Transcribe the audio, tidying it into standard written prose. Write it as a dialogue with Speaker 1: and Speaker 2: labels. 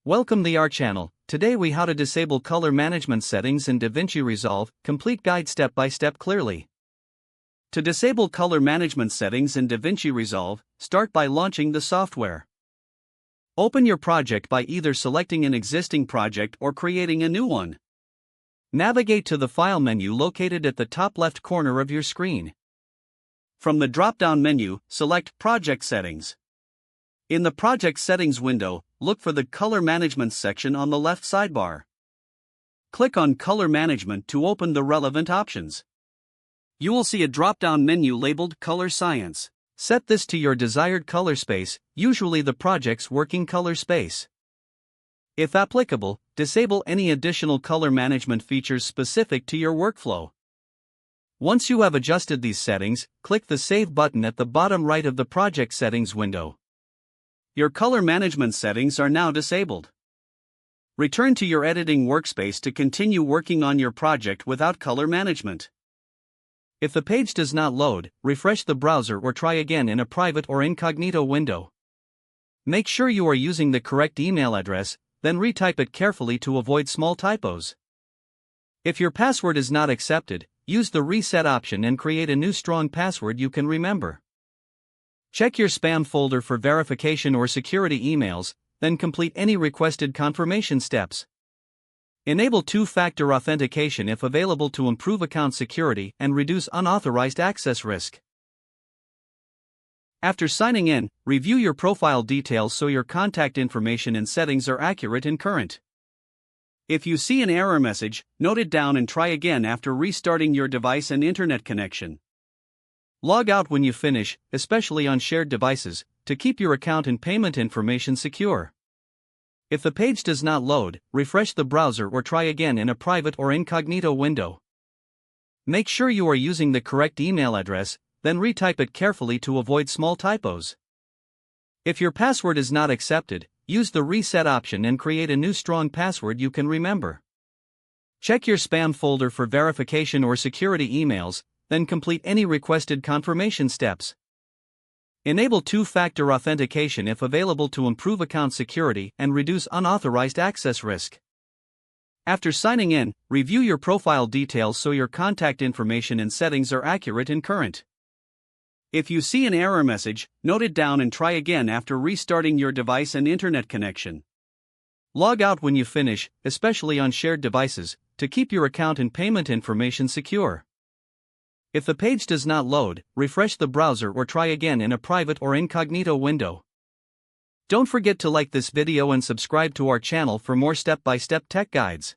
Speaker 1: Welcome to our channel. Today we how to disable color management settings in DaVinci Resolve, complete guide step by step clearly. To disable color management settings in DaVinci Resolve, start by launching the software. Open your project by either selecting an existing project or creating a new one. Navigate to the File menu located at the top left corner of your screen. From the drop-down menu, select Project Settings. In the Project Settings window, look for the Color Management section on the left sidebar. Click on Color Management to open the relevant options. You will see a drop-down menu labeled Color Science. Set this to your desired color space, usually the project's working color space. If applicable, disable any additional color management features specific to your workflow. Once you have adjusted these settings, click the Save button at the bottom right of the Project Settings window. Your color management settings are now disabled. Return to your editing workspace to continue working on your project without color management. If the page does not load, refresh the browser or try again in a private or incognito window. Make sure you are using the correct email address, then retype it carefully to avoid small typos. If your password is not accepted, use the reset option and create a new strong password you can remember. Check your spam folder for verification or security emails, then complete any requested confirmation steps. Enable two-factor authentication if available to improve account security and reduce unauthorized access risk. After signing in, review your profile details so your contact information and settings are accurate and current. If you see an error message, note it down and try again after restarting your device and internet connection. Log out when you finish, especially on shared devices, to keep your account and payment information secure. If the page does not load, refresh the browser or try again in a private or incognito window. Make sure you are using the correct email address, then retype it carefully to avoid small typos. If your password is not accepted, use the reset option and create a new strong password you can remember. Check your spam folder for verification or security emails, then complete any requested confirmation steps. Enable two-factor authentication if available to improve account security and reduce unauthorized access risk. After signing in, review your profile details so your contact information and settings are accurate and current. If you see an error message, note it down and try again after restarting your device and internet connection. Log out when you finish, especially on shared devices, to keep your account and payment information secure. If the page does not load, refresh the browser or try again in a private or incognito window. Don't forget to like this video and subscribe to our channel for more step-by-step tech guides.